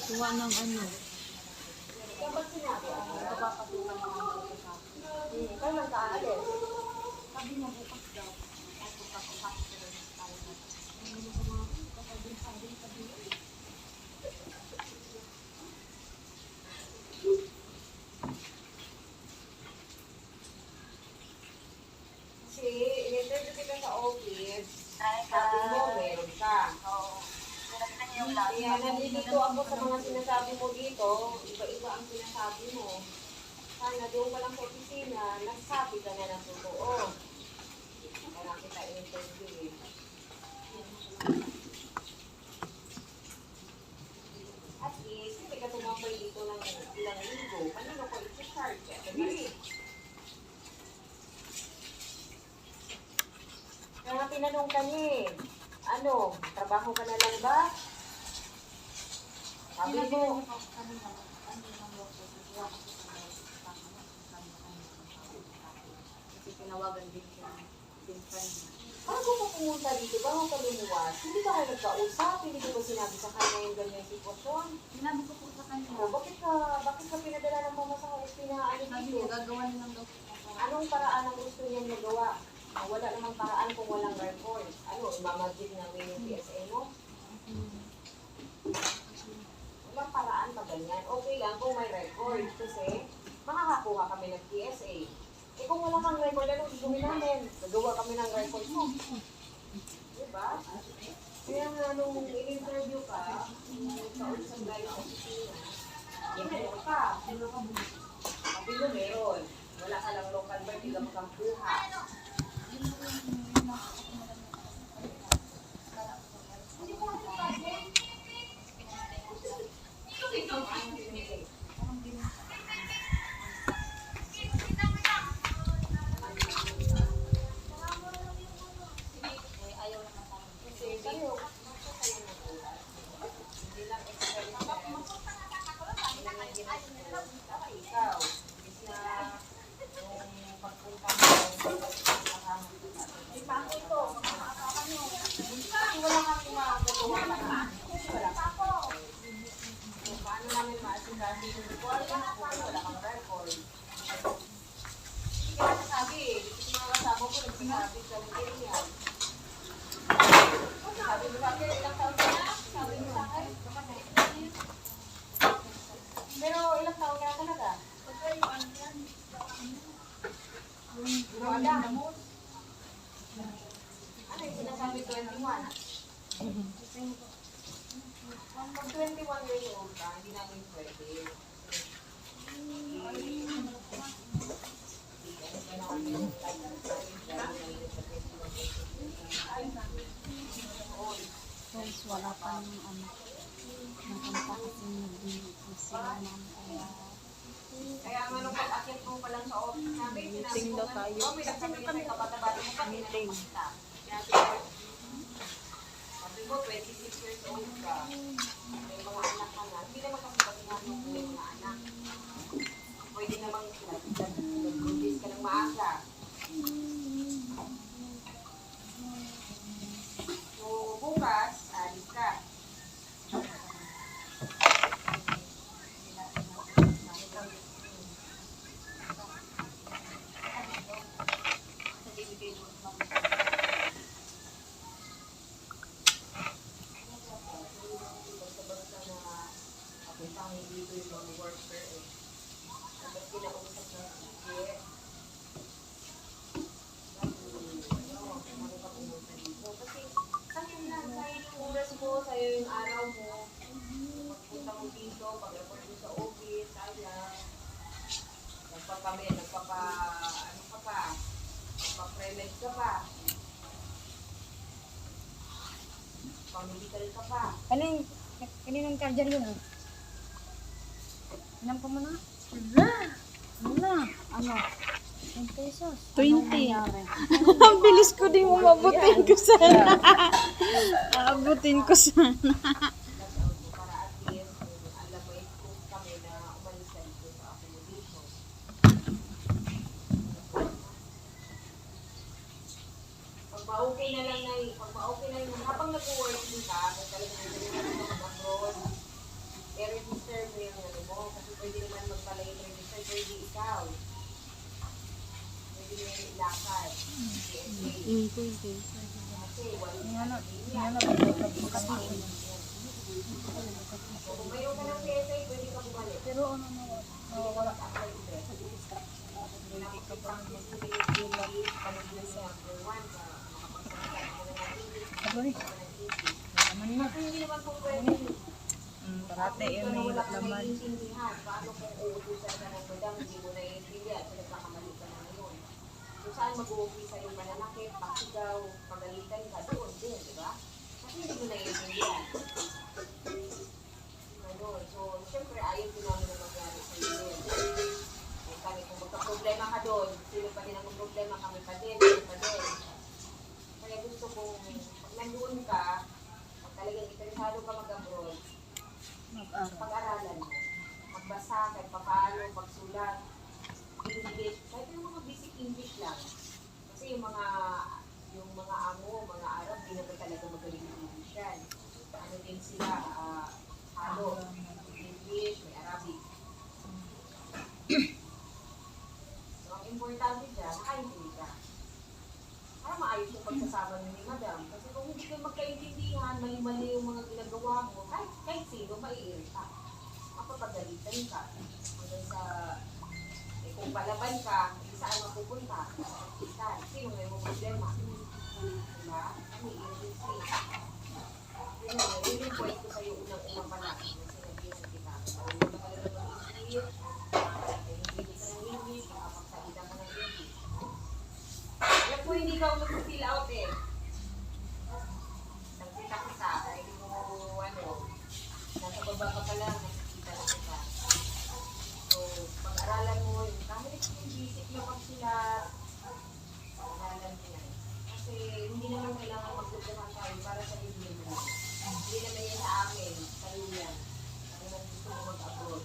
Kuha ng ano. Dapat sinabi, kapapatulan ng mga ito. Kailan ka aalis? Sabi niya bukas daw. Kasi, in-interview kita sa office. Sabi mo, meron ka. Kaya nandito ako sa mga sinasabi mo dito, iba-iba ang sinasabi mo. Sana doon ka lang sa opisina, nasabi ka na ng totoo. Kaya kita in-interview eh. At least, hindi ka tumambay dito ng ilang linggo. Kanino ko i-charge? Dali. Kaya nga tinanong ka niya eh. Ano, trabaho ka na lang ba? Sabi mo, Kasi tinawagan din ko ng pinsan niya. bago ka pumunta dito, bago ka lumuwas, hindi ba kayo nagkausap? Hindi ko ba sinabi sa kanya yung ganyan sitwasyon? Sinabi ko po sa kanya. Bakit ka pinadala ng mama sa pinaano Sabi dito? ko, gagawa na lang daw po. Anong paraan ang gusto niyang magawa? Wala namang paraan kung walang record. Ano, imamagin namin yung PSA mo? Walang paraan pa ganyan. Okay lang kung may record kasi makakakuha kami ng PSA. Eh kung wala kang record, anong gagawin namin? Gagawa kami ng record mo. Diba? Kaya nga nung in-interview ka, kausap tayo sa opisina, meron ka. Sabi mo meron. Wala ka lang local birth, hindi ka makakuha. Paano namin maasikaso yung report kung wala kang record? Hindi ka nasasabi eh. Yung mga kasama ko nagsasabi sa mga sabi mo sa akin, ilang taon ka na? Sabi mo sa akin? Pero ilang taon ka na talaga? Pero Adam, ano yung sinasabi 21? Pag 21 years old ka, hindi namin pwede. Guys, wala pa ng ano. Nakanta kasi nagbili ko sila ng Kaya nga nung pag-akit mo pa lang sa office namin, sinabi meeting ko daw nga, tayo. oh, may nagsabi sa kabata-bata mo pa, Meeting. sabi mo, 26 years old ka. May mga anak ka na. Hindi naman kasi patihan mo kung may mga anak. Pwede namang nag-release ka ng maaga. So, bukas, alis ka. Basta-basta na may pangin dito yung mga worker eh. Tapos kinausap ng sige. Ano ka pumunta dito? Kasi sa'yo lang, sa'yo yung oras mo, sa'yo yung araw mo. Magpunta mo dito, pag-report mo sa office, sayang. Ano ka pa, nagpa-premed ka pa. Pang-medical ka pa. Kaninong charger yun? Inan ko muna. Wala. Ano? 10 pesos. 20. Ang bilis ko din umabutin ko sana. Aabutin ko sana. Para at least, alam mo, i-prove kami na umalis ka dito sa accommodation. okay na lang na pag ma-okay na yun, habang nag-working ka, kung talagang hindi na mag-abroad, i-register mo yung ano mo, kasi pwede naman magpala yung register, pwede ikaw. Pwede mo yung ilakad. PSA. Pwede. Kasi wala Ano, yan. ano, pagkakataon. So, kung mayroon ka ng PSA, pwede ka bumalik. Pero ano na, Wala ka apply ulit. Kailangan ka pa mag-practice number 1 ka makapagsalita ka na ng English, Agoy, ka ng English. naman na. Kasi hindi naman po pwede. Parate, Kung yun ikaw na may wala kang laman. naiintindihan, paano kung uutusan ka ng madam, hindi mo naiintindihan, so nagkakamali ka na ngayon. So saan mag-uumpisa yung mananakit, pasigaw, pagalitan ka, doon din, di ba? Kasi hindi mo naiintindihan. Ganun. So, syempre, ayaw din namin na mangyari sa iyo din. Eh, kami, kung magka-problema ka doon, sino pa din ang problema, kami pa din, sino pa din. Kaya gusto kong, pag nandoon ka, pag talagang interesado ka mag-abroad, Mag-aral. pag-aralan mo. Magbasa, kahit papaano, pagsulat, English, kahit yung mga basic English lang. Kasi yung mga amo, mga Arab, di naman talaga magaling ng English yan. Ano din sila, halo, English, may Arabic. So, ang importante dyan, nakaintindi ka. Para maayos yung pagsasama niyo ni Madam. Kasi kung hindi kayo magkaintindihan, mali-mali yung mga ginagawa mo, kahit sino, maiirita. Mapapagalitan ka. Hanggang sa, kung palaban ka, saan mapupunta? Saan? Sino may mo problema? Diba? Maiirita. Yun yung point ko sa'yo unang-unang pa lang. Na sinabihan kita. Kung hindi ka talaga mag-English, hindi ka ng English, makapagsalita ka ng English. Alam ko hindi ka mag-fill out eh. Nagkita-kita, hindi mo, nasa baba ka pa lang, nakikita na kita. So, pag-aralan mo, kahit yung basic na pagsulat, pag-aralan mo yan. Kasi hindi naman kailangan magtutuhan tayo para sa hindi mo. Hindi naman yan sa amin, sa yan. Kaya naman gusto mo mag-abroad.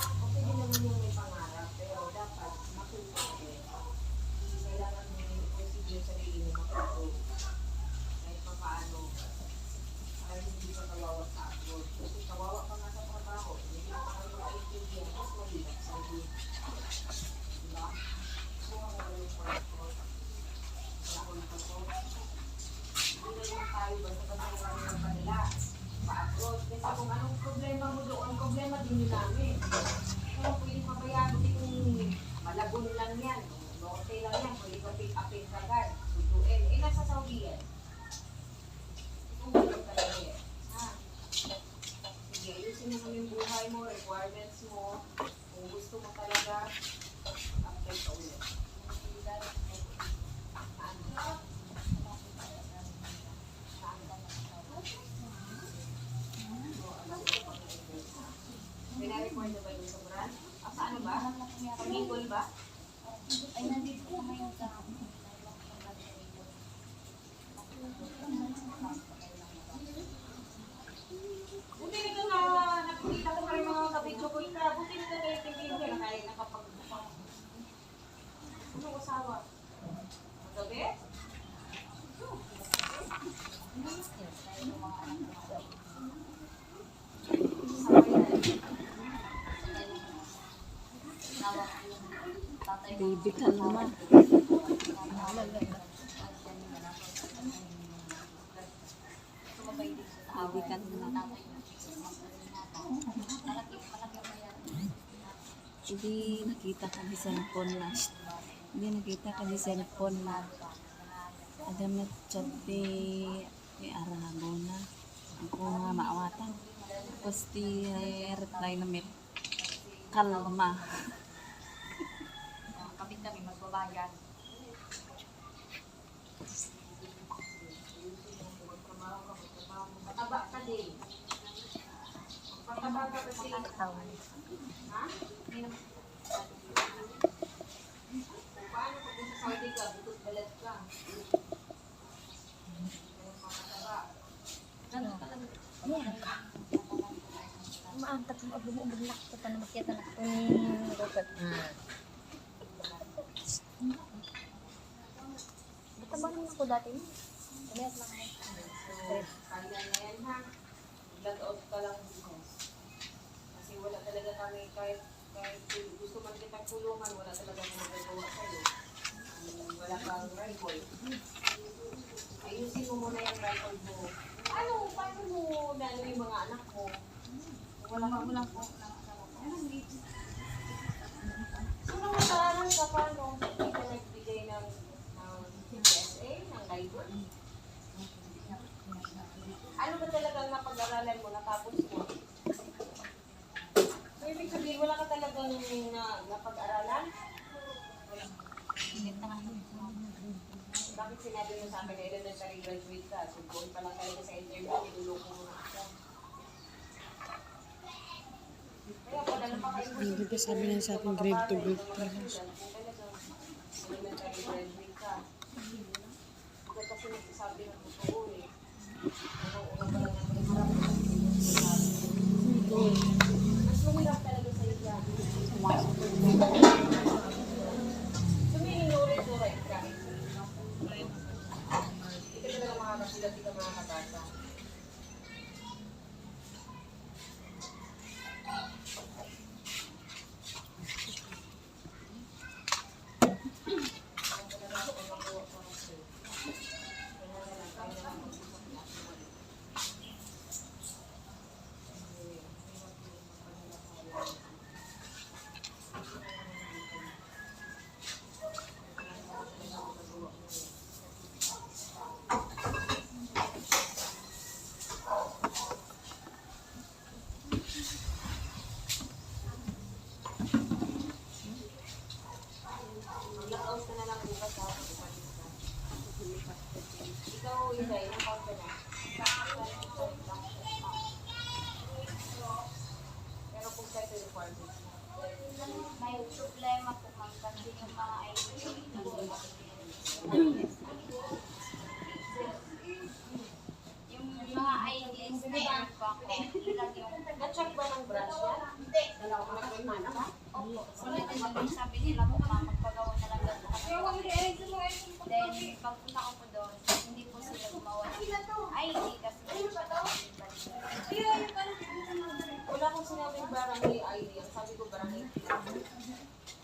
Okay din naman yung may pangarap, pero dapat matuto din. Kailangan mo yung procedure yung sarili mo mag-abroad. Kahit pa paano, para hindi ka kawawa sa abroad. Kasi kawawa ka nga sa trabaho, hindi ka kayo makaintindihan, mas mahirap sa iyo. Diba? So, wala yung passport. Wala akong passport. Hindi na naman tayo basta kami ng kanila pa-abroad. Kasi kung anong problema mo doon, problema din nyo namin. Kung pwede pabayaan, hindi kung Malabon lang yan. Norte lang yan. Pwede ka pick-upin kagad. Suduin. Eh, nasa Saudi yan. Kung wala talaga yan. Ha? Sige, ayusin mo yung buhay mo, requirements mo. Kung gusto mo talaga, apply ka ulit. Pina-record na ba yung sobrang? Saan ba? Pamingol ba? Ay, nandito ko ngayon sa Buti nito na nakikita ko pa rin mga kabidyo ko ika. Buti nito na yung ka na kaya nakapag... Ano asawa? Magabi? Baby ka naman. Baby ka naman. Hindi nakita ka di cellphone na. Hindi nakita ka di cellphone na. Ada na chat di Arabo na. Ako nga maawatan. Tapos di reply na may kalma. kapit kami magbabayan. Mataba ka din. Mataba ka kasi. Katawan. Ha? Paano pag sa Saudi ka, butot balat ka? Mataba. Yan. Maantat mo bumulak ko pa na makita na ito ni Robert. Baka ko dati. Umayat lang ako. So, kaya na yan ha. Blood out ka lang bukas. Kasi wala talaga kami, kahit gusto man kitang tulungan, wala talaga kami magagawa sa'yo. Wala kang rifle. Ayusin mo muna yung rifle mo. Ano, paano mo lalo yung mga anak mo? Wala po. So, nung nag-aaral ka, paano? Hindi ka nagbigay ng PSA, ng library? Ano ba talagang napag-aralan mo, natapos mo? So, ibig sabihin, wala ka talagang napag-aralan? Bakit sinabi mo sa akin na elementary graduate ka? So, doon pa lang talaga sa interview, niluloko mo na ako. Kaya padala pa kayo. Hindi ba sabi niya sa akin grade 2, grade 3 lang siya. Elementary graduate ka. Hindi kasi nagsasabi ng totoo eh. Unang-una pa lang ang hirap. Mas mahirap talaga sa iya. Suminulit-ulit ka. Hindi ka talaga makakasulat, hindi ka makakabasa. Mag-out ka na lang bukas ha. Ikaw, Inday, nag-out ka na. Pero kung sa'yo ito requirements mo. May problema po ma'am kasi yung mga ID. Yung mga IDs na yan po ako. Ilag yung... Na-check ba ng branch yan? Dala ko na kayo mana ka? Opo. Sila din naman sabi nila po ma'am, magpagawa na lang daw po kami. Then, pagpunta ko po doon, hindi po sila gumawa ng ID kasi hindi pa daw. Wala akong sinabing barangay ID. Ang sabi ko barangay.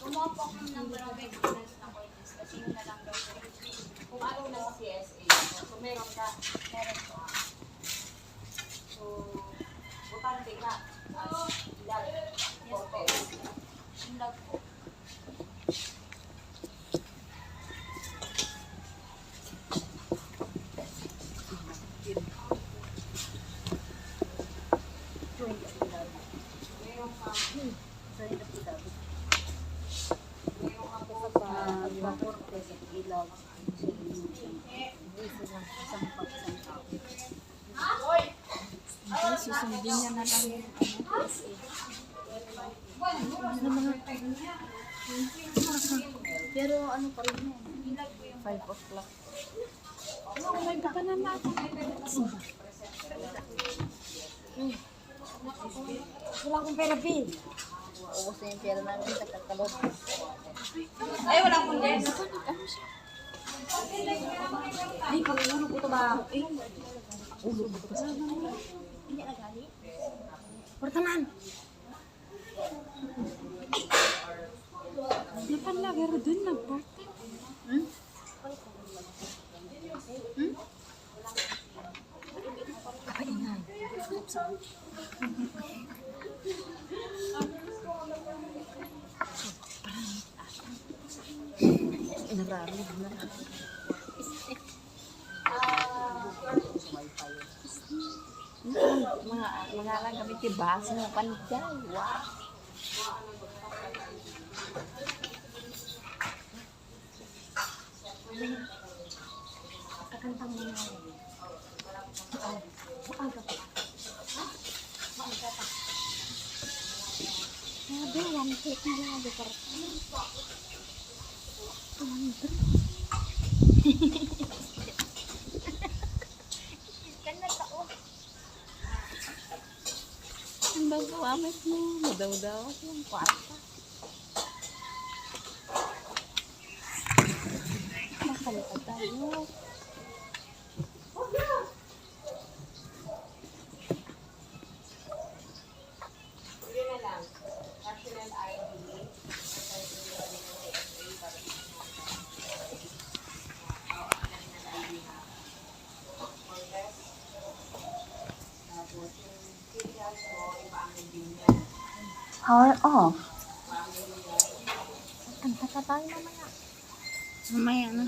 Gumawa po ako ng barangay business na courses kasi yun na lang daw po. Kung ano nasa PSA. So, meron ka. Meron po. So, butante ka. Ilan? Korte. Ilag po. Meron ka. Meron ka po Ay, susundin niya na lang yung PSA. Pero ano pa rin yan? Ilag po yung 5 o'clock. Wala akong pera, P. ubos na yung pera namin sa kakalot. Ay, wala akong yes. Ay, pag-ulo ko ito ba? Ay, ulo ko ito. Hindi na gali? Pertanan. Dapat lagi rin nagporta. Apa ingay? Nararig na. Mga lang kami tibas mo panjay. Wow. Kakantang mo na. Maaga pa. Maaga pa. Sabi, one take na lang. Kan na tao. Ang bago amit mo. Madaw-daw yung kwarta. Makalipad tayo. Power off. Kanta ka tayo mamaya. Mamaya na.